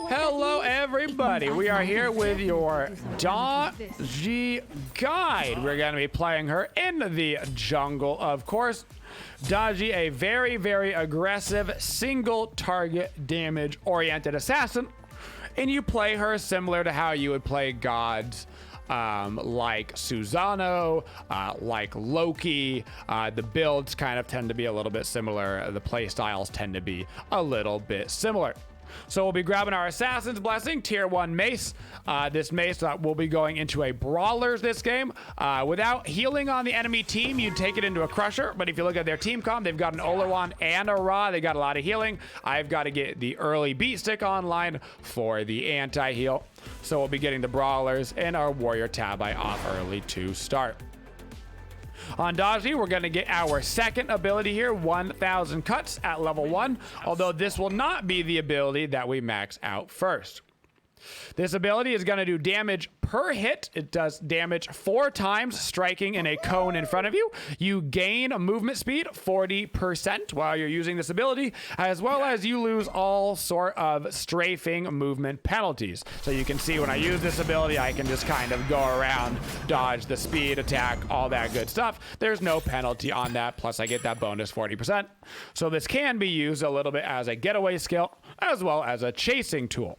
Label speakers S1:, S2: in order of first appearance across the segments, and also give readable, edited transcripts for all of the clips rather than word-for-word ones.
S1: Hello everybody, we are here with your Daji guide. We're going to be playing her in the jungle, of course. Daji, a very, very aggressive, single target damage oriented assassin. And you play her similar to how you would play gods like Susano, like Loki. The builds kind of tend to be a little bit similar. The play styles tend to be a little bit similar. So we'll be grabbing our Assassin's Blessing, tier 1 mace. This mace will be going into a Brawlers this game. Without healing on the enemy team, you'd take it into a Crusher. But if you look at their team comp, they've got an Olawan and a Ra. They got a lot of healing. I've got to get the early beat stick online for the anti-heal. So we'll be getting the Brawlers and our Warrior Tabi off early to start. On Daji, we're going to get our second ability here, 1,000 cuts at level 1, although this will not be the ability that we max out first. This ability is going to do damage per hit. It does damage 4 times, striking in a cone in front of you. You gain a movement speed 40% while you're using this ability, as well as you lose all sort of strafing movement penalties. So you can see when I use this ability, I can just kind of go around, dodge the speed, attack, all that good stuff. There's no penalty on that, plus I get that bonus 40%. So this can be used a little bit as a getaway skill, as well as a chasing tool.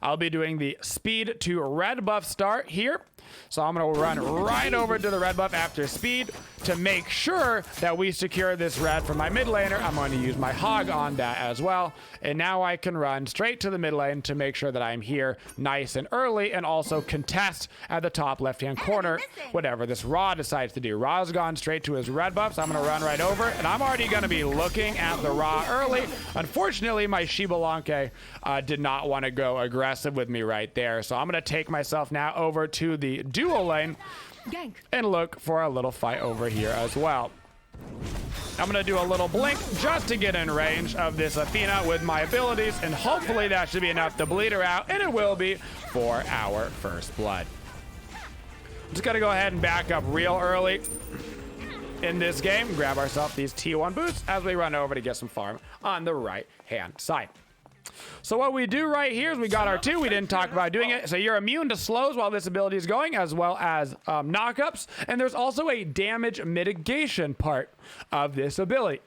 S1: I'll be doing the speed to red buff start here. So I'm going to run right over to the red buff after speed to make sure that we secure this red for my mid laner. I'm going to use my hog on that as well. And now I can run straight to the mid lane to make sure that I'm here nice and early, and also contest at the top left-hand corner, whatever this Ra decides to do. Ra's gone straight to his red buff, so I'm going to run right over, and I'm already going to be looking at the Ra early. Unfortunately, my Shibalanke did not want to go aggressive with me right there, so I'm going to take myself now over to the dual lane and look for a little fight over here as well. I'm going to do a little blink just to get in range of this Athena with my abilities, and hopefully that should be enough to bleed her out, and it will be for our first blood. I'm just going to go ahead and back up real early in this game, grab ourselves these T1 boots as we run over to get some farm on the right-hand side. So what we do right here is we got our 2. We didn't talk about doing it. So you're immune to slows while this ability is going, as well as knockups. And there's also a damage mitigation part of this ability.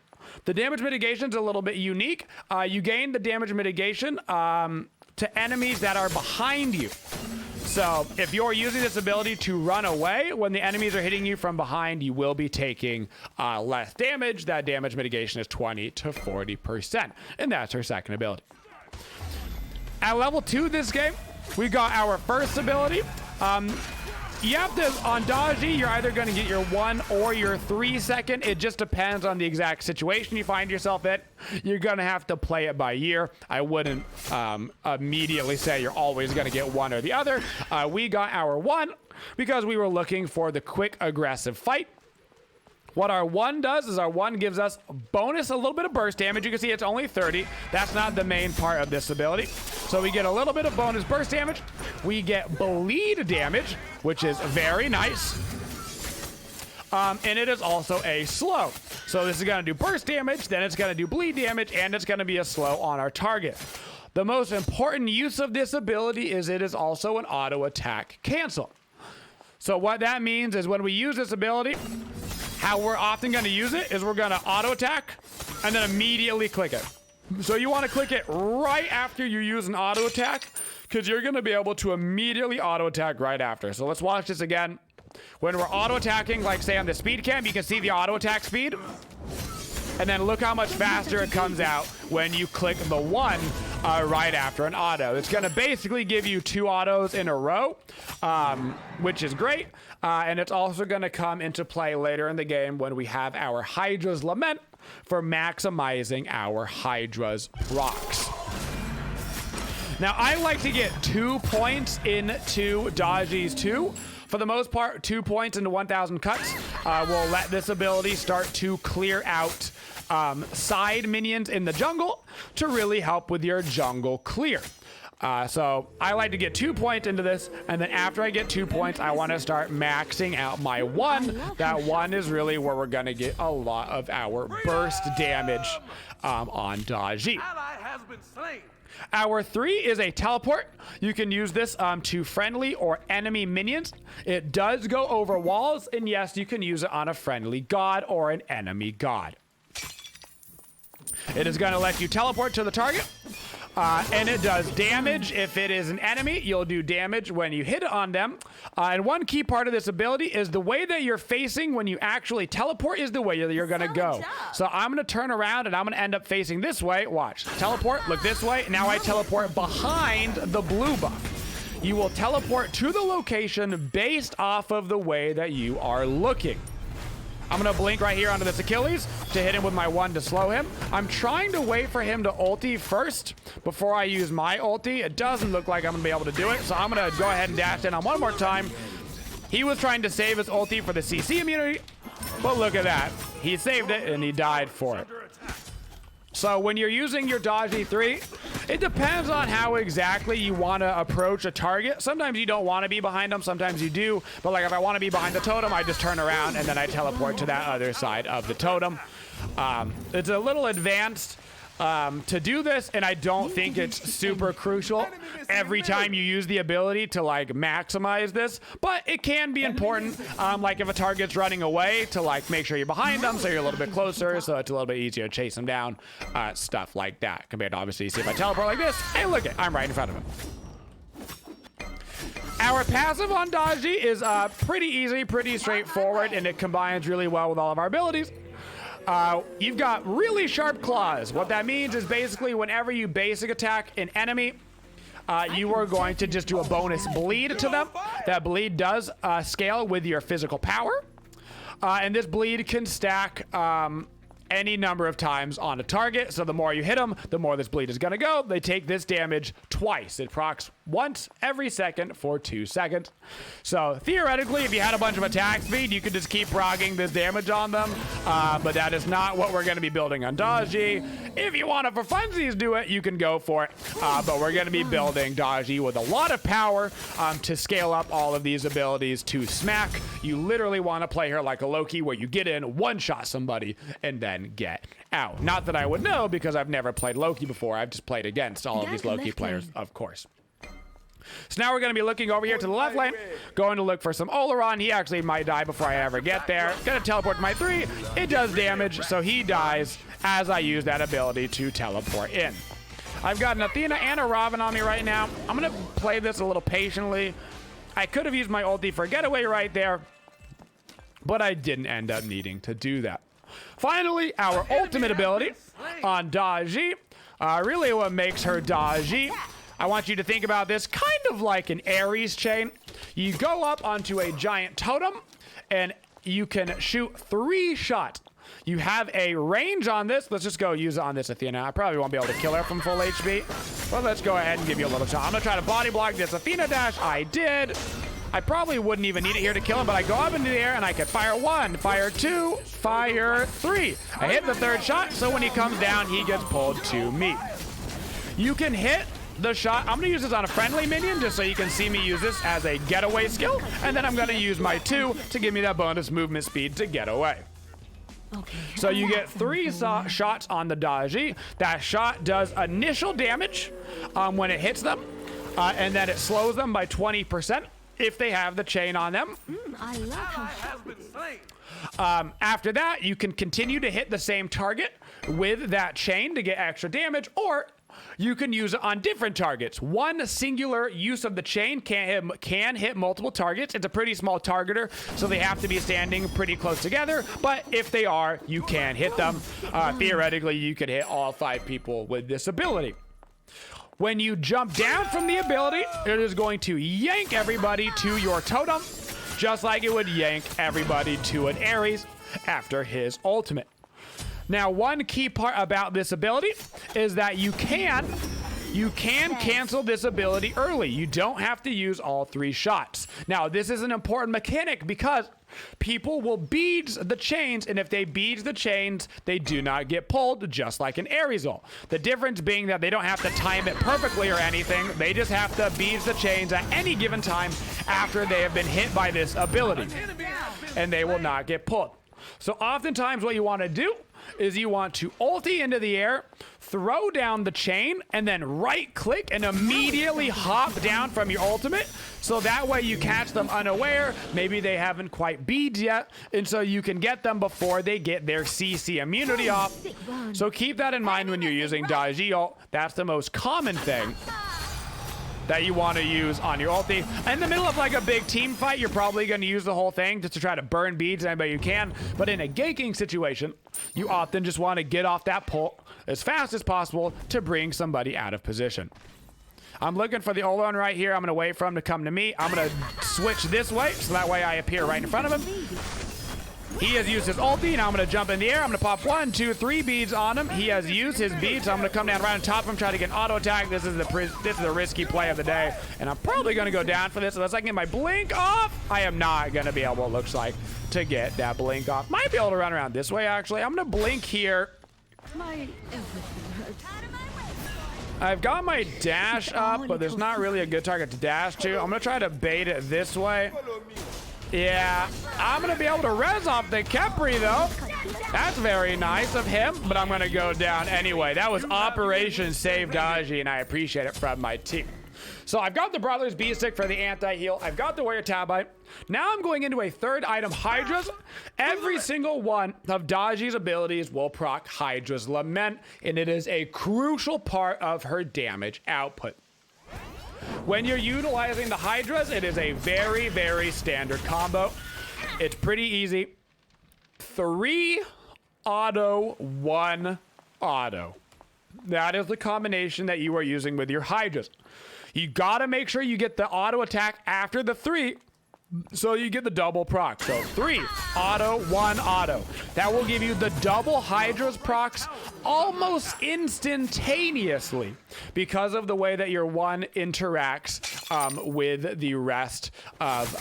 S1: The damage mitigation is a little bit unique. You gain the damage mitigation to enemies that are behind you. So if you're using this ability to run away, when the enemies are hitting you from behind, you will be taking less damage. That damage mitigation is 20 to 40%. And that's her second ability. At level 2 this game, we got our first ability. You have to, on Daji, you're either going to get your 1 or your 3 second. It just depends on the exact situation you find yourself in. You're going to have to play it by ear. I wouldn't immediately say you're always going to get one or the other. We got our 1 because we were looking for the quick, aggressive fight. What our 1 does is our 1 gives us a bonus, a little bit of burst damage. You can see it's only 30. That's not the main part of this ability. So we get a little bit of bonus burst damage. We get bleed damage, which is very nice. And it is also a slow. So this is going to do burst damage, then it's going to do bleed damage, and it's going to be a slow on our target. The most important use of this ability is it is also an auto attack cancel. So what that means is when we use this ability, how we're often going to use it is we're going to auto attack and then immediately click it. So you want to click it right after you use an auto attack, because you're going to be able to immediately auto attack right after. So let's watch this again. When we're auto attacking, like say on the speed cam, you can see the auto attack speed. And then look how much faster it comes out when you click the 1 right after an auto. It's going to basically give you 2 autos in a row, which is great. And it's also going to come into play later in the game when we have our Hydra's Lament for maximizing our Hydra's procs. Now, I like to get 2 points into Daji's 2. For the most part, 2 points into 1,000 cuts will let this ability start to clear out side minions in the jungle to really help with your jungle clear. So I like to get 2 points into this, and then after I get 2 points, I want to start maxing out my 1. That 1 is really where we're going to get a lot of our burst damage on Daji. Our 3 is a teleport. You can use this to friendly or enemy minions. It does go over walls, and yes, you can use it on a friendly god or an enemy god. It is going to let you teleport to the target. And it does damage. If it is an enemy, you'll do damage when you hit on them. And one key part of this ability is the way that you're facing when you actually teleport is the way that you're going to go. So I'm going to turn around and I'm going to end up facing this way. Watch. Teleport. Look this way. Now I teleport behind the blue buff. You will teleport to the location based off of the way that you are looking. I'm going to blink right here onto this Achilles to hit him with my 1 to slow him. I'm trying to wait for him to ulti first before I use my ulti. It doesn't look like I'm going to be able to do it, so I'm going to go ahead and dash in on one more time. He was trying to save his ulti for the CC immunity, but look at that. He saved it, and he died for it. So when you're using your Daji 3, it depends on how exactly you want to approach a target. Sometimes you don't want to be behind them, sometimes you do. But like if I want to be behind the totem, I just turn around and then I teleport to that other side of the totem. It's a little advanced to do this, and I don't think it's super crucial every time you use the ability to like maximize this, but it can be important, like if a target's running away, to like make sure you're behind them so you're a little bit closer, so it's a little bit easier to chase them down, stuff like that, compared to obviously see if I teleport like this, hey look it, I'm right in front of him. Our passive on Daji is pretty easy, pretty straightforward, and it combines really well with all of our abilities. You've got really sharp claws. What that means is basically whenever you basic attack an enemy, you are going to just do a bonus bleed to them. That bleed does scale with your physical power. And this bleed can stack any number of times on a target. So the more you hit them, the more this bleed is going to go. They take this damage twice. It procs once every second for 2 seconds. So theoretically, if you had a bunch of attack speed, you could just keep progging this damage on them. But that is not what we're going to be building on Daji. If you want to, for funsies, do it, you can go for it. But we're going to be building Daji with a lot of power to scale up all of these abilities to smack. You literally want to play her like a Loki, where you get in, one-shot somebody, and then get out. Not that I would know, because I've never played Loki before. I've just played against all of these Loki players, of course. So now we're going to be looking over here to the left lane, going to look for some Oleron. He actually might die before I ever get there. Going to teleport to my 3. It does damage, so he dies as I use that ability to teleport in. I've got an Athena and a Robin on me right now. I'm going to play this a little patiently. I could have used my ulti for getaway right there, but I didn't end up needing to do that. Finally, our ultimate ability on Daji. Really what makes her Daji. I want you to think about this kind of like an Ares chain. You go up onto a giant totem, and you can shoot 3 shots. You have a range on this. Let's just go use it on this Athena. I probably won't be able to kill her from full HP, but let's go ahead and give you a little shot. I'm going to try to body block this Athena dash. I did. I probably wouldn't even need it here to kill him, but I go up into the air and I can fire 1, fire 2, fire 3. I hit the 3rd shot, so when he comes down, he gets pulled to me. You can hit the shot. I'm going to use this on a friendly minion just so you can see me use this as a getaway skill, and then I'm going to use my 2 to give me that bonus movement speed to get away. Okay. So you get 3 shots on the Daji. That shot does initial damage when it hits them, and then it slows them by 20% if they have the chain on them.
S2: I love
S1: how after that, you can continue to hit the same target with that chain to get extra damage, or you can use it on different targets. One singular use of the chain can hit multiple targets. It's a pretty small targeter, so they have to be standing pretty close together, but if they are, you can hit them. Theoretically, you could hit all 5 people with this ability. When you jump down from the ability, it is going to yank everybody to your totem, just like it would yank everybody to an Ares after his ultimate. Now, one key part about this ability is that you can you can cancel this ability early. You don't have to use all 3 shots. Now, this is an important mechanic because people will beads the chains, and if they beads the chains, they do not get pulled, just like an Aries ult. The difference being that they don't have to time it perfectly or anything. They just have to beads the chains at any given time after they have been hit by this ability, and they will not get pulled. So oftentimes what you want to do is you want to ulti into the air, throw down the chain, and then right click and immediately hop down from your ultimate. So that way you catch them unaware. Maybe they haven't quite beads yet. And so you can get them before they get their CC immunity off. So keep that in mind when you're using Daji ult. That's the most common thing that you want to use on your ulti. In the middle of like a big team fight, you're probably going to use the whole thing just to try to burn beads anybody you can. But in a ganking situation, you often just want to get off that pull as fast as possible to bring somebody out of position. I'm looking for the Olon right here. I'm going to wait for him to come to me. I'm going to switch this way so that way I appear right in front of him. He has used his ulti, and I'm going to jump in the air. I'm going to pop 1, 2, 3 beads on him. He has used his beads, so I'm going to come down right on top of him, try to get an auto attack. This is the risky play of the day, and I'm probably going to go down for this unless I can get my blink off. I am not going to be able, it looks like, to get that blink off. Might be able to run around this way, actually. I'm going to blink here. I've got my dash up, but there's not really a good target to dash to. I'm going to try to bait it this way. Yeah, I'm going to be able to res off the Kepri, though. That's very nice of him, but I'm going to go down anyway. That was Operation Save Daji, and I appreciate it from my team. So I've got the Brothers B-Stick for the anti-heal. I've got the Warrior Tabite. Now I'm going into a third item, Hydra's. Every single one of Daji's abilities will proc Hydra's Lament, and it is a crucial part of her damage output. When you're utilizing the Hydras, it is a very, very standard combo. It's pretty easy. 3 auto, 1 auto. That is the combination that you are using with your Hydras. You gotta make sure you get the auto attack after the 3, so you get the double proc. So 3 auto, 1 auto. That will give you the double Hydra's procs almost instantaneously because of the way that your 1 interacts with the rest of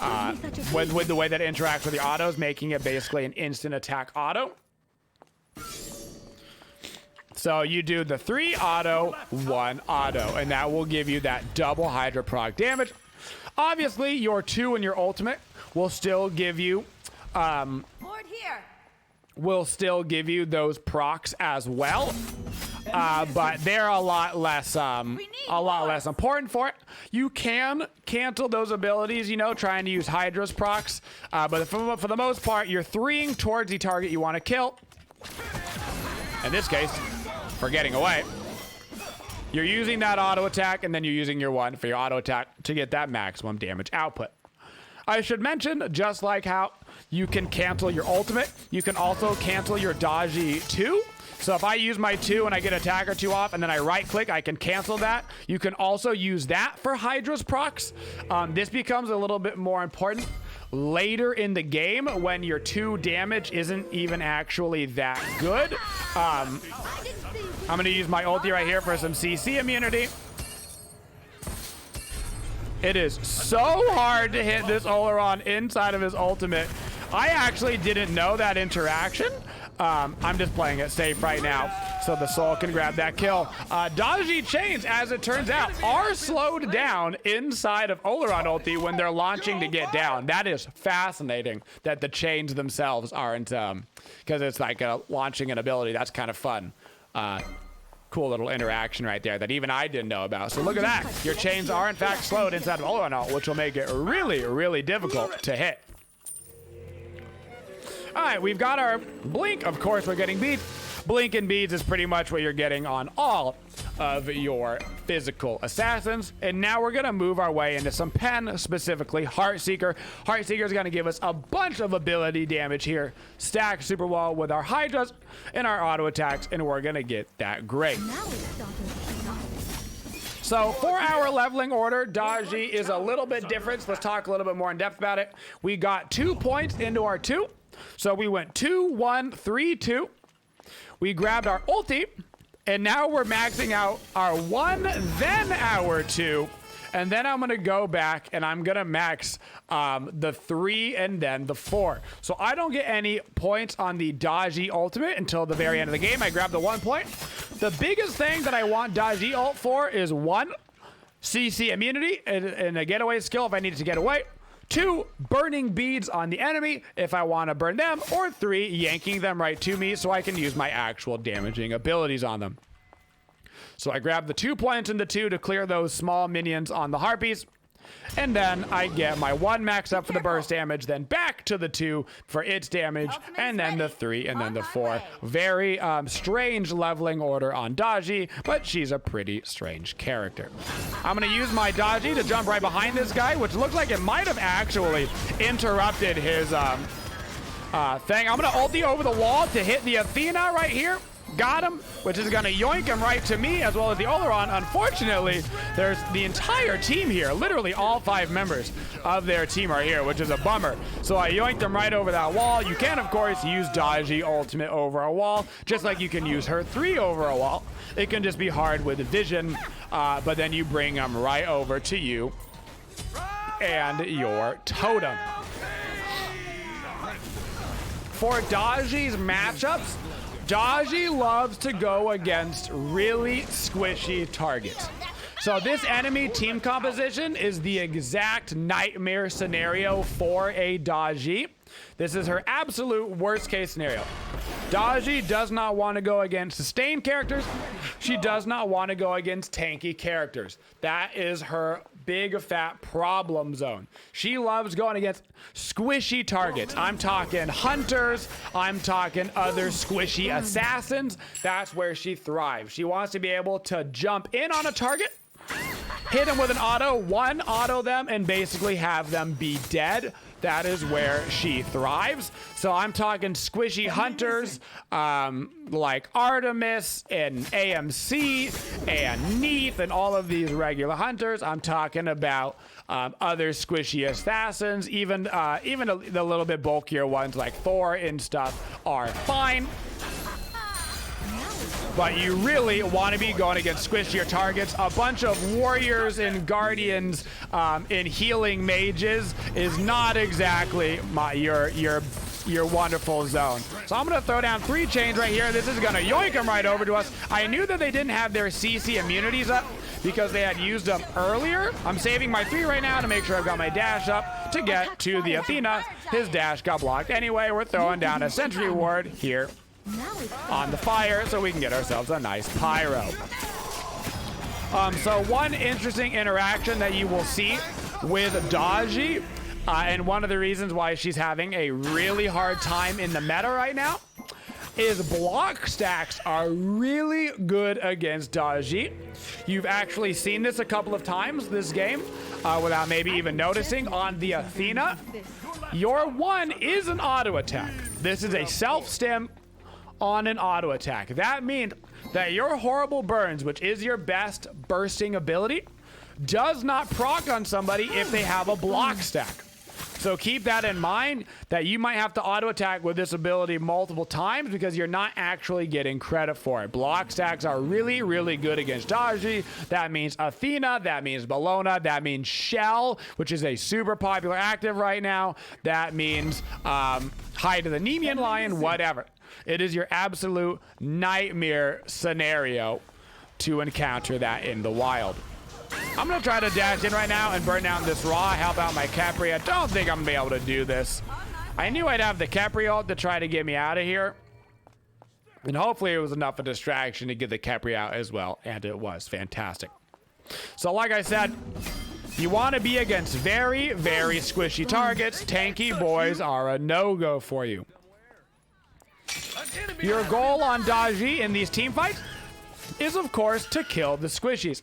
S1: with the way that it interacts with the autos, making it basically an instant attack auto. So you do the 3 auto, 1 auto, and that will give you that double Hydra proc damage. Obviously, your 2 and your ultimate will still give you those procs as well. But they're a lot less important for it. You can cancel those abilities, you know, trying to use Hydra's procs. But for the most part, you're 3ing towards the target you want to kill. In this case, for getting away. You're using that auto attack, and then you're using your 1 for your auto attack to get that maximum damage output. I should mention, just like how you can cancel your ultimate, you can also cancel your Daji 2. So if I use my 2 and I get attack or 2 off, and then I right click, I can cancel that. You can also use that for Hydra's procs. This becomes a little bit more important later in the game when your 2 damage isn't even actually that good. I'm going to use my ulti right here for some CC immunity. It is so hard to hit this Oleron inside of his ultimate. I actually didn't know that interaction. I'm just playing it safe right now so the soul can grab that kill. Daji chains, as it turns out, are slowed down inside of Oleron ulti when they're launching to get down. That is fascinating that the chains themselves aren't, because it's like launching an ability. That's kind of fun. Cool little interaction right there that even I didn't know about. So look at that. Your chains are in fact slowed inside of Oleron ult, which will make it really, really difficult to hit. All right, we've got our blink. Of course, we're getting beads. Blink and beads is pretty much what you're getting on all of your physical assassins. And now we're going to move our way into some pen, specifically Heartseeker. Heartseeker is going to give us a bunch of ability damage here, stacked super well with our Hydras and our auto attacks, and we're going to get that great. So for our leveling order, Daji is a little bit different. So let's talk a little bit more in depth about it. We got 2 points into our 2. So we went 2, 1, 3, 2. We grabbed our ulti, And now we're maxing out our 1, then our 2. And then I'm going to go back and I'm going to max the 3 and then the 4. So I don't get any points on the Daji ultimate until the very end of the game. I grab the 1 point. The biggest thing that I want Daji ult for is 1, CC immunity and a getaway skill if I need to get away. 2, burning beads on the enemy if I want to burn them. Or 3, yanking them right to me so I can use my actual damaging abilities on them. So I grab the 2 points in the 2 to clear those small minions on the harpies. And then I get my 1 max up for the burst damage, then back to the 2 for its damage, and then the 3 and then the 4. Very strange leveling order on Daji, but she's a pretty strange character. I'm going to use my Daji to jump right behind this guy, which looks like it might have actually interrupted his thing. I'm going to ulti over the wall to hit the Athena right here. Got him, which is going to yoink him right to me as well as the Oleron. Unfortunately, there's the entire team here. Literally all 5 members of their team are here, which is a bummer. So I yoinked him right over that wall. You can, of course, use Daji ultimate over a wall, just like you can use her 3 over a wall. It can just be hard with vision, but then you bring them right over to you and your totem. For Daji's matchups, Daji loves to go against really squishy targets. So this enemy team composition is the exact nightmare scenario for a Daji. This is her absolute worst case scenario. Daji does not want to go against sustained characters. She does not want to go against tanky characters. That is her big fat problem zone. She loves going against squishy targets. I'm talking hunters. I'm talking other squishy assassins. That's where she thrives. She wants to be able to jump in on a target, hit them with an auto, 1 auto them, and basically have them be dead. That is where she thrives. So I'm talking squishy hunters like Artemis and AMC and Neath and all of these regular hunters. I'm talking about other squishy assassins. Even the little bit bulkier ones like Thor and stuff are fine. But you really want to be going against squishier targets. A bunch of warriors and guardians and healing mages is not exactly your wonderful zone. So I'm going to throw down 3 chains right here. This is going to yoink them right over to us. I knew that they didn't have their CC immunities up because they had used them earlier. I'm saving my 3 right now to make sure I've got my dash up to get to the Athena. His dash got blocked. Anyway, we're throwing down a sentry ward here on the fire so we can get ourselves a nice pyro. So one interesting interaction that you will see with Daji, and one of the reasons why she's having a really hard time in the meta right now, is block stacks are really good against Daji. You've actually seen this a couple of times this game without maybe even noticing. On the Athena, your 1 is an auto attack. This is a self-stim on an auto attack. That means that your horrible burns, which is your best bursting ability, does not proc on somebody if they have a block stack. So keep that in mind, that you might have to auto attack with this ability multiple times because you're not actually getting credit for it. Block stacks are really, really good against Daji. That means Athena, that means Bellona, that means Shell, which is a super popular active right now. That means Hide of the Nemean Lion, whatever. It is your absolute nightmare scenario to encounter that in the wild. I'm going to try to dash in right now and burn down this Raw, help out my Capri. I don't think I'm going to be able to do this. I knew I'd have the Capri ult to try to get me out of here. And hopefully it was enough of a distraction to get the Capri out as well. And it was fantastic. So like I said, you want to be against very, very squishy targets. Tanky boys are a no-go for you. Your goal on Daji in these team fights is, of course, to kill the squishies.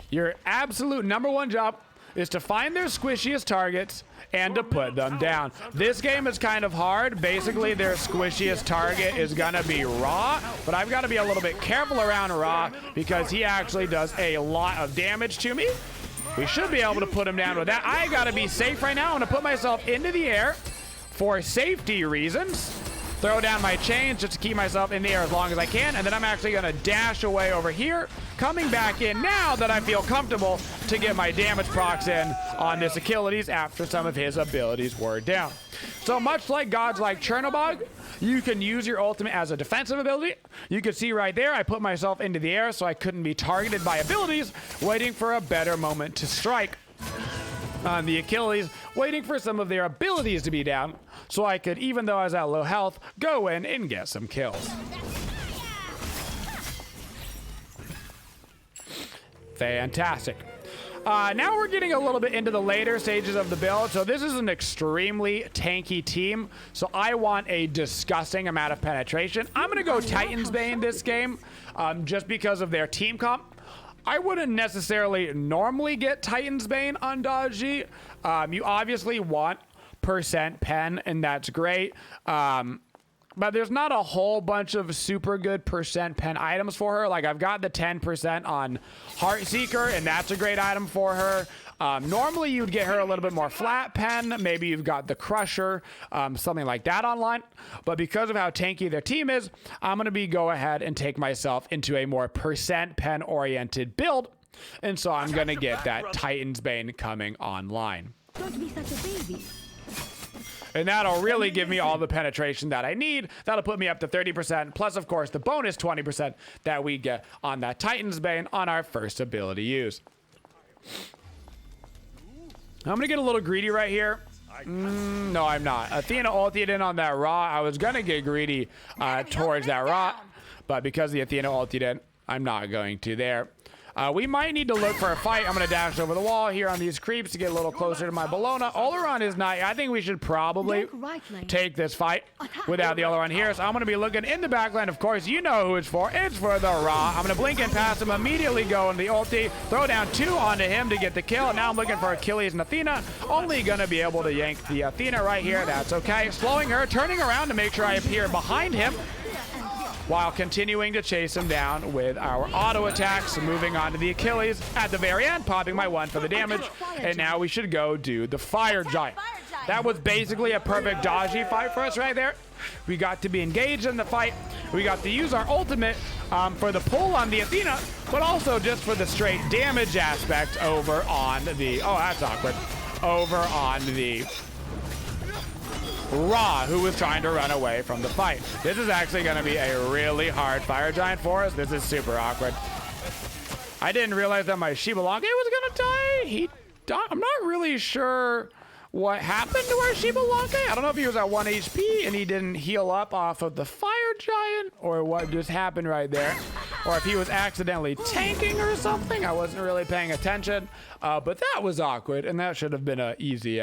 S1: Your absolute #1 job is to find their squishiest targets and to put them down. This game is kind of hard. Basically, their squishiest target is going to be Ra, but I've got to be a little bit careful around Ra because he actually does a lot of damage to me. We should be able to put him down with that. I got to be safe right now. I'm going to put myself into the air for safety reasons. throw down my chains just to keep myself in the air as long as I can, and then I'm actually going to dash away over here, coming back in now that I feel comfortable to get my damage procs in on this Achilles after some of his abilities were down. So much like gods like Chernobog, you can use your ultimate as a defensive ability. You can see right there, I put myself into the air so I couldn't be targeted by abilities, waiting for a better moment to strike on the Achilles, waiting for some of their abilities to be down so I could, even though I was at low health, go in and get some kills. Fantastic. Now we're getting a little bit into the later stages of the build. So this is an extremely tanky team. So I want a disgusting amount of penetration. I'm going to go Titan's Bane this game just because of their team comp. I wouldn't necessarily normally get Titan's Bane on Dodgy. You obviously want % pen, and that's great. But there's not a whole bunch of super good % pen items for her. Like, I've got the 10% on Heartseeker, and that's a great item for her. Normally, you'd get her a little bit more flat pen. Maybe you've got the Crusher, something like that online. But because of how tanky their team is, I'm going to go ahead and take myself into a more % pen-oriented build. And so I'm going to get that Titan's Bane coming online.
S2: Don't be such a baby.
S1: And that'll really give me all the penetration that I need. That'll put me up to 30%, plus, of course, the bonus 20% that we get on that Titan's Bane on our first ability use. I'm going to get a little greedy right here. No, I'm not. Athena ulted in on that Ra. I was going to get greedy towards that Ra, but because the Athena ulted in, I'm not going to there. We might need to look for a fight. I'm going to dash over the wall here on these creeps to get a little closer to my Bologna. Oleron is not. I think we should probably take this fight without the Oleron here. So I'm going to be looking in the backline. Of course, you know who it's for. It's for the Ra. I'm going to blink and pass him, immediately go into the ulti, throw down 2 onto him to get the kill. And now I'm looking for Achilles and Athena. Only going to be able to yank the Athena right here. That's okay. Slowing her, turning around to make sure I appear behind him, while continuing to chase him down with our auto attacks, moving on to the Achilles at the very end, popping my 1 for the damage, and now we should go do the Fire Giant. That was basically a perfect dodgy fight for us right there. We got to be engaged in the fight. We got to use our ultimate for the pull on the Athena, but also just for the straight damage aspect over on the, oh, that's awkward, over on the Ra, who was trying to run away from the fight. This is actually going to be a really hard Fire Giant for us. This is super awkward. I didn't realize that my Shibalanke was going to die. He died. I'm not really sure what happened to our Shibalanke. I don't know if he was at 1 HP and he didn't heal up off of the Fire Giant, or what just happened right there, or if he was accidentally tanking or something. I wasn't really paying attention, but that was awkward, and that should have been an easy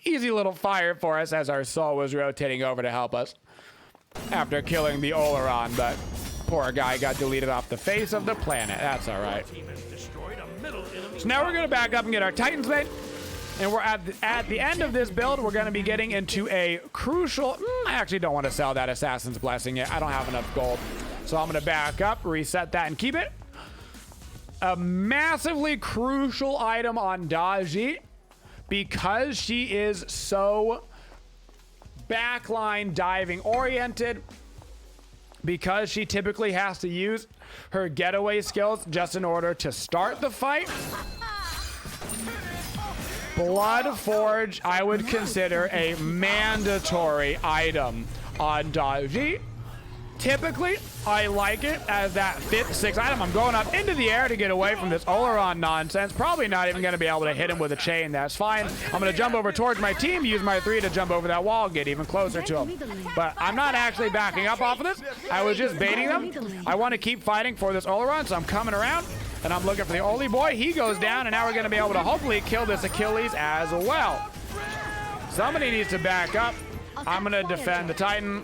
S1: little fire for us as our soul was rotating over to help us after killing the Oleron, but poor guy got deleted off the face of the planet. That's all right. So now we're going to back up and get our Titan's Bane, and we're at the end of this build. We're going to be getting into a crucial, I actually don't want to sell that Assassin's Blessing yet. I don't have enough gold, so I'm going to back up, reset that, and keep it. A massively crucial item on Daji, because she is so backline diving oriented, because she typically has to use her getaway skills just in order to start the fight. Blood Forge, I would consider a mandatory item on Daji. Typically, I like it as that 5th, 6th item. I'm going up into the air to get away from this Oleron nonsense. Probably not even going to be able to hit him with a chain. That's fine. I'm going to jump over towards my team, use my 3 to jump over that wall, get even closer to him. But I'm not actually backing up off of this. I was just baiting them. I want to keep fighting for this Oleron, so I'm coming around, and I'm looking for the Oli boy. He goes down, and now we're going to be able to hopefully kill this Achilles as well. Somebody needs to back up. I'm going to defend the Titan.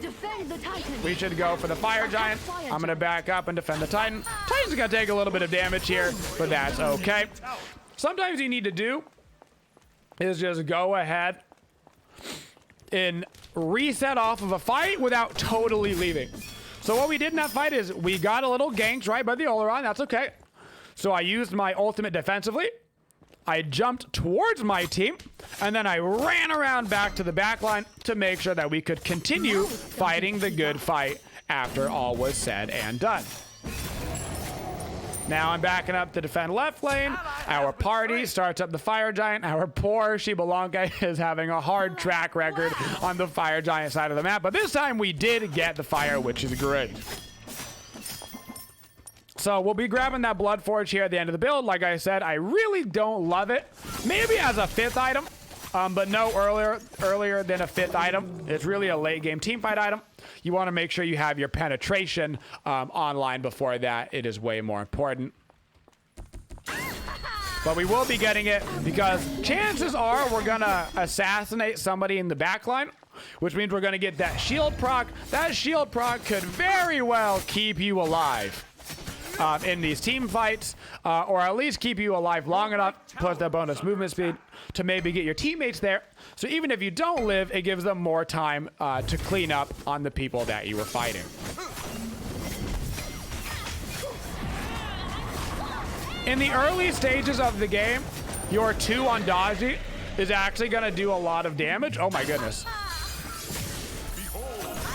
S1: We should go for the Fire Giant. I'm going to back up and defend the Titan. Titan's going to take a little bit of damage here, but that's okay. Sometimes you need to do is just go ahead and reset off of a fight without totally leaving. So what we did in that fight is we got a little ganked right by the Oleron. That's okay. So I used my ultimate defensively. I jumped towards my team, and then I ran around back to the back line to make sure that we could continue fighting the good fight after all was said and done. Now I'm backing up to defend left lane. Our party starts up the Fire Giant. Our poor Shibalanka is having a hard track record on the Fire Giant side of the map, but this time we did get the fire, which is great. So we'll be grabbing that Blood Forge here at the end of the build. Like I said, I really don't love it. Maybe as a 5th item, but no earlier than a 5th item. It's really a late game teamfight item. You want to make sure you have your penetration online before that. It is way more important. But we will be getting it because chances are we're going to assassinate somebody in the backline, which means we're going to get that shield proc. That shield proc could very well keep you alive in these team fights, or at least keep you alive long enough, plus that bonus movement speed, to maybe get your teammates there. So even if you don't live, it gives them more time to clean up on the people that you were fighting. In the early stages of the game, your 2 on Daji is actually going to do a lot of damage. Oh my goodness.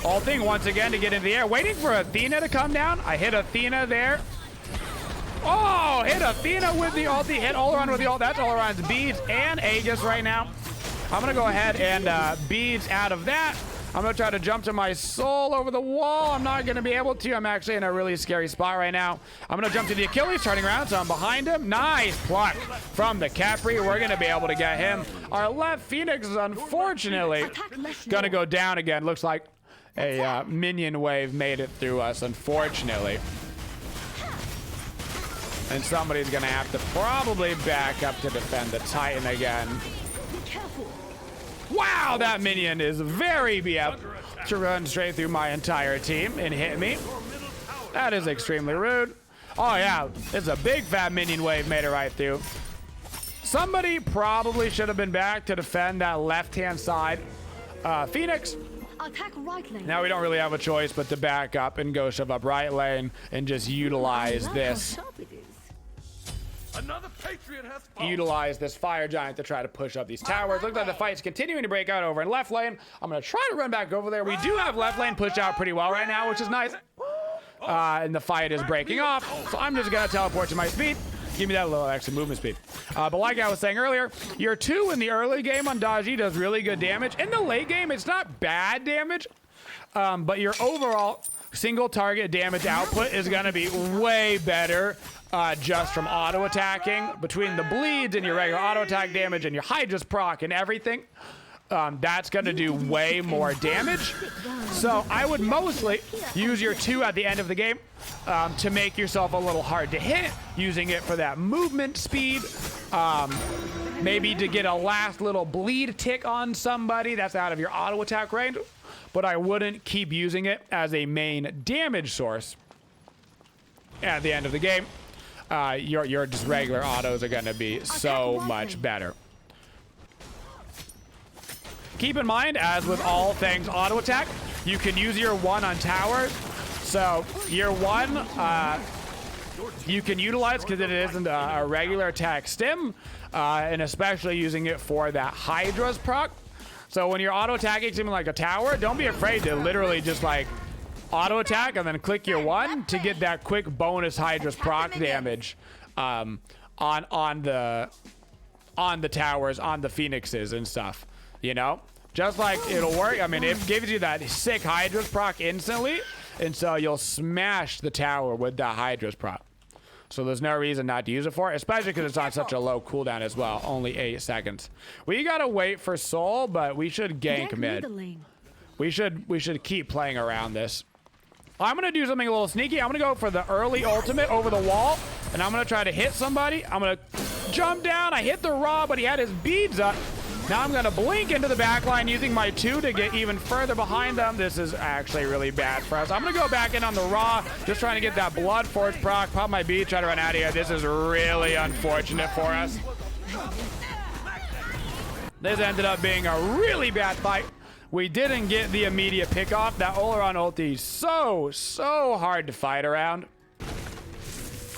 S1: Ulting once again to get into the air, waiting for Athena to come down. I hit Athena there. Oh, hit Athena with the ulti, hit Oleron with the ult. That's Oleron's beads and Aegis right now. I'm going to go ahead and beads out of that. I'm going to try to jump to my soul over the wall. I'm not going to be able to. I'm actually in a really scary spot right now. I'm going to jump to the Achilles, turning around, so I'm behind him. Nice pluck from the Capri. We're going to be able to get him. Our left Phoenix is unfortunately going to go down again. Looks like a minion wave made it through us, unfortunately. And somebody's going to have to probably back up to defend the Titan again. Wow, that minion is very BF to run straight through my entire team and hit me. That is extremely rude. Oh, yeah, it's a big fat minion wave made it right through. Somebody probably should have been back to defend that left-hand side Phoenix.
S2: Attack right lane.
S1: Now we don't really have a choice but to back up and go shove up right lane and just utilize this.
S3: Another Patriot has fallen.
S1: Utilize this Fire Giant to try to push up these towers. Looks like the fight's continuing to break out over in left lane. I'm going to try to run back over there. We do have left lane pushed out pretty well right now, which is nice. And the fight is breaking off. So I'm just going to teleport to my speed. Give me that little extra movement speed. But like I was saying earlier, your 2 in the early game on Daji does really good damage. In the late game, it's not bad damage. But your overall single target damage output is going to be way better just from auto attacking. Between the bleeds and your regular auto attack damage and your Hydra's proc and everything, that's going to do way more damage. So I would mostly use your 2 at the end of the game to make yourself a little hard to hit, using it for that movement speed, maybe to get a last little bleed tick on somebody that's out of your auto attack range. But I wouldn't keep using it as a main damage source at the end of the game. Your just regular autos are going to be so much better. Keep in mind, as with all things auto attack, you can use your 1 on towers. So your 1, you can utilize because it isn't a regular attack stim, and especially using it for that Hydra's proc. So when you're auto attacking something like a tower, don't be afraid to literally just like auto attack and then click your 1 to get that quick bonus Hydra's proc damage on the towers, on the Phoenixes and stuff. You know, just like it'll work. I mean, it gives you that sick Hydra's proc instantly, and so you'll smash the tower with that Hydra's proc. So there's no reason not to use it for it, especially because it's on such a low cooldown as well, only 8 seconds. We gotta wait for Soul, but we should gank mid. We should keep playing around this. I'm gonna do something a little sneaky. I'm gonna go for the early ultimate over the wall, and I'm gonna try to hit somebody. I'm gonna jump down. I hit the Raw, but he had his beads up. Now I'm going to blink into the back line using my 2 to get even further behind them. This is actually really bad for us. I'm going to go back in on the Raw, just trying to get that Blood Forge proc, pop my bead, try to run out of here. This is really unfortunate for us. This ended up being a really bad fight. We didn't get the immediate pick off. That Oleron ulti is so hard to fight around.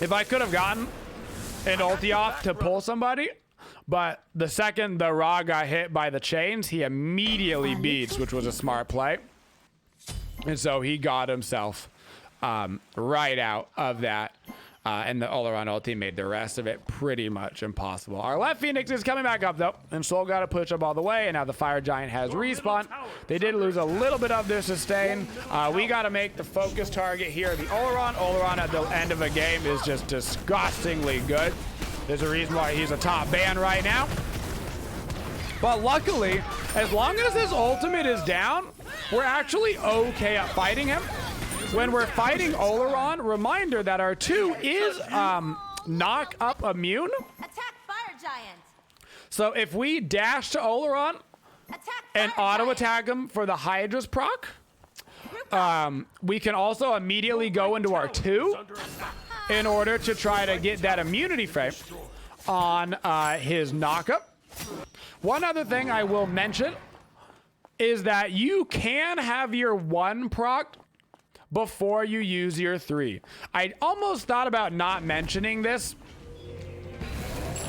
S1: If I could have gotten an ulti off to pull somebody, But the second the Ra got hit by the chains, he immediately beats, which was a smart play. And so he got himself right out of that. And the all-around ulti made the rest of it pretty much impossible. Our left Phoenix is coming back up, though. And Soul got to push up all the way. And now the Fire Giant has respawn. They did lose a little bit of their sustain. We got to make the focus target here. The all-around at the end of a game is just disgustingly good. There's a reason why he's a top ban right now. But luckily, as long as his ultimate is down, we're actually okay at fighting him. When we're fighting Oleron, reminder that our 2 is knock up immune.
S2: Attack Fire Giant.
S1: So if we dash to Oleron and auto attack him for the Hydra's proc, we can also immediately go into our 2 in order to try to get that immunity frame on his knockup. One other thing I will mention is that you can have your 1 proc before you use your 3. I almost thought about not mentioning this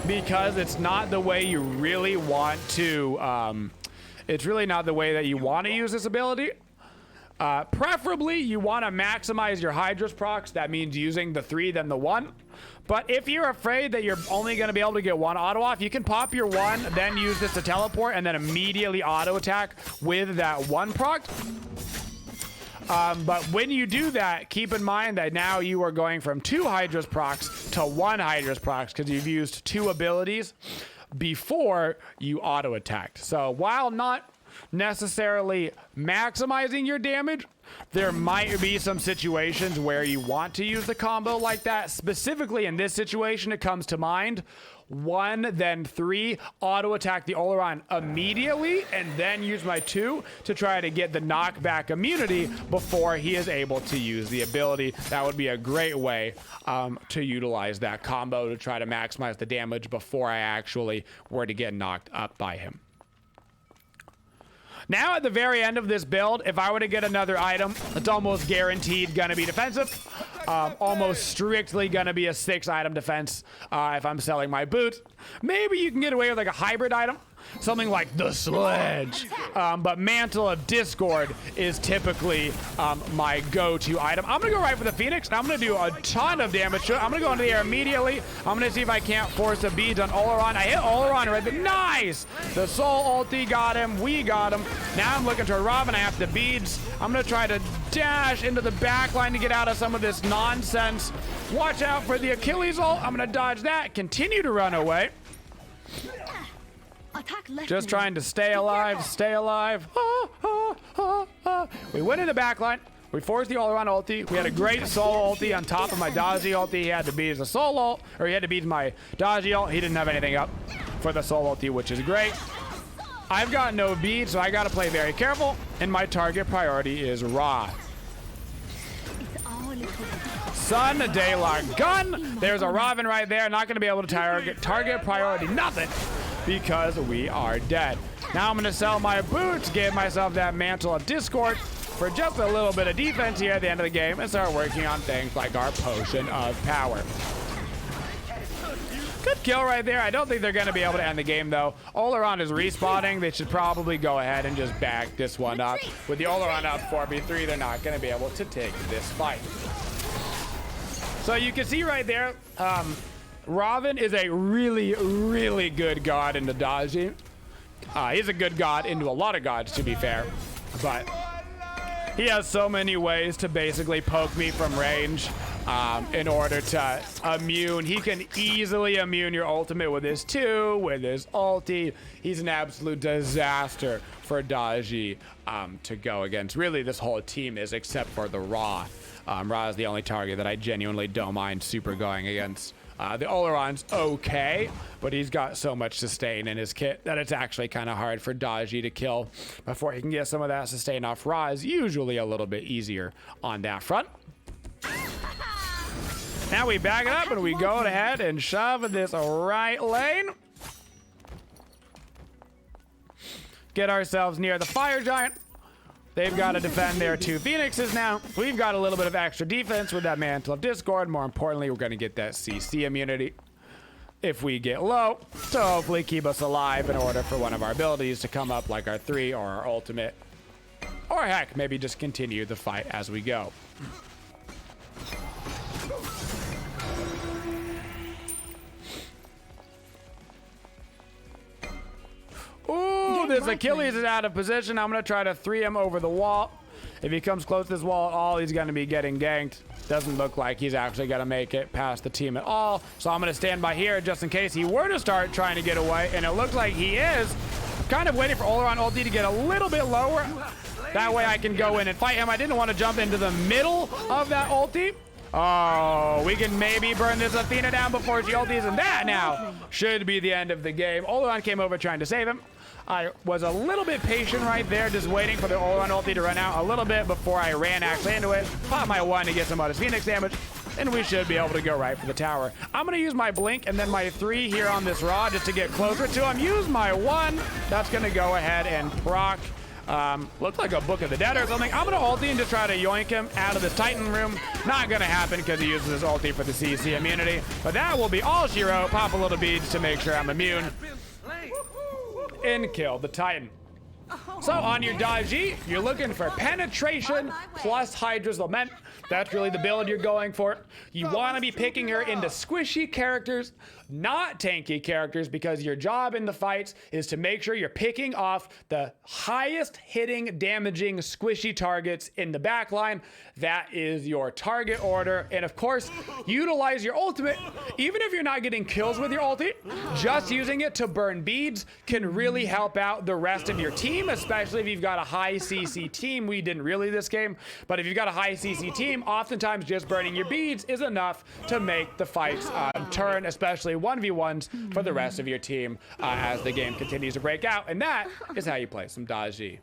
S1: because it's not the way you really want to, it's really not the way that you want to use this ability. Preferably, you want to maximize your Hydra's procs. That means using the 3, then the 1. But if you're afraid that you're only going to be able to get 1 auto off, you can pop your 1, then use this to teleport, and then immediately auto attack with that 1 proc. But when you do that, keep in mind that now you are going from 2 Hydra's procs to 1 Hydra's procs because you've used 2 abilities before you auto attacked. So while not necessarily maximizing your damage, there might be some situations where you want to use the combo like that. Specifically in this situation, it comes to mind 1, then 3, auto attack the Oleron immediately, and then use my 2 to try to get the knockback immunity before he is able to use the ability. That would be a great way to utilize that combo to try to maximize the damage before I actually were to get knocked up by him. Now at the very end of this build, if I were to get another item, it's almost guaranteed gonna be defensive. Almost strictly gonna be a 6 item defense if I'm selling my boots. Maybe you can get away with like a hybrid item, something like the Sledge. But Mantle of Discord is typically my go-to item. I'm gonna go right for the Phoenix, and I'm gonna do a ton of damage to it. I'm gonna go into the air immediately. I'm gonna see if I can't force a bead on Oleron. I hit Oleron right there. Nice! The Soul ulti got him. We got him. Now I'm looking to Robin. I have the beads. I'm gonna try to dash into the back line to get out of some of this nonsense. Watch out for the Achilles ult. I'm gonna dodge that. Continue to run away. Just trying to stay alive, stay alive. We went in the back line. We forced the all-around ulti. We had a great Soul ulti on top of my Daji ulti. He had to beat the Soul ult, or he had to beat my Daji ult. He didn't have anything up for the Soul ulti, which is great. I've got no bead, so I gotta play very careful, and my target priority is Ra. Sun, Daylock, Gun. There's a Robin right there. Not gonna be able to target priority nothing, because we are dead. Now I'm gonna sell my boots, give myself that Mantle of Discord for just a little bit of defense here at the end of the game, and start working on things like our Potion of Power. Good kill right there. I don't think they're gonna be able to end the game though. Oleron is respawning. They should probably go ahead and just back this one up. With the Oleron up 4v3, they're not gonna be able to take this fight. So you can see right there, Robin is a really, really good god into Daji. He's a good god into a lot of gods, to be fair. But he has so many ways to basically poke me from range in order to immune. He can easily immune your ultimate with his 2, with his ulti. He's an absolute disaster for Daji to go against. Really, this whole team is, except for the Ra. Ra is the only target that I genuinely don't mind super going against. The Oleron's okay, but he's got so much sustain in his kit that it's actually kind of hard for Daji to kill before he can get some of that sustain off. Ra is usually a little bit easier on that front. Now we back it up and we go ahead and shove this right lane. Get ourselves near the Fire Giant. They've got to defend their 2 Phoenixes now. We've got a little bit of extra defense with that Mantle of Discord. More importantly, we're going to get that CC immunity. if we get low to hopefully keep us alive in order for one of our abilities to come up, like our 3 or our ultimate. Or heck, maybe just continue the fight as we go. Ooh, this Achilles is out of position. I'm going to try to 3 him over the wall. If he comes close to this wall at all, he's going to be getting ganked. Doesn't look like he's actually going to make it past the team at all. So I'm going to stand by here just in case he were to start trying to get away. And it looks like he is. Kind of waiting for Oleron ulti to get a little bit lower. That way I can go in and fight him. I didn't want to jump into the middle of that ulti. Oh, we can maybe burn this Athena down before she ultis, and that now should be the end of the game. Oleron came over trying to save him. I was a little bit patient right there, just waiting for the Oleron ulti to run out a little bit before I ran actually into it. Pop my 1 to get some bonus Phoenix damage, and we should be able to go right for the tower. I'm going to use my blink and then my 3 here on this rod just to get closer to him. Use my 1. That's going to go ahead and proc. Looked like a Book of the Dead or something. I'm going to ulti and just try to yoink him out of this Titan room. Not going to happen because he uses his ulti for the CC immunity. But that will be all she wrote. Pop a little beads to make sure I'm immune. And kill the Titan. So on your Daji, you're looking for penetration plus Hydra's Lament. That's really the build you're going for. You want to be picking her into squishy characters, not tanky characters, because your job in the fights is to make sure you're picking off the highest hitting, damaging, squishy targets in the backline. That is your target order. And of course, utilize your ultimate. Even if you're not getting kills with your ulti, just using it to burn beads can really help out the rest of your team, especially if you've got a high CC team. We didn't really this game, but if you've got a high CC team, oftentimes just burning your beads is enough to make the fights turn, especially 1v1s for the rest of your team as the game continues to break out. And that is how you play some Daji.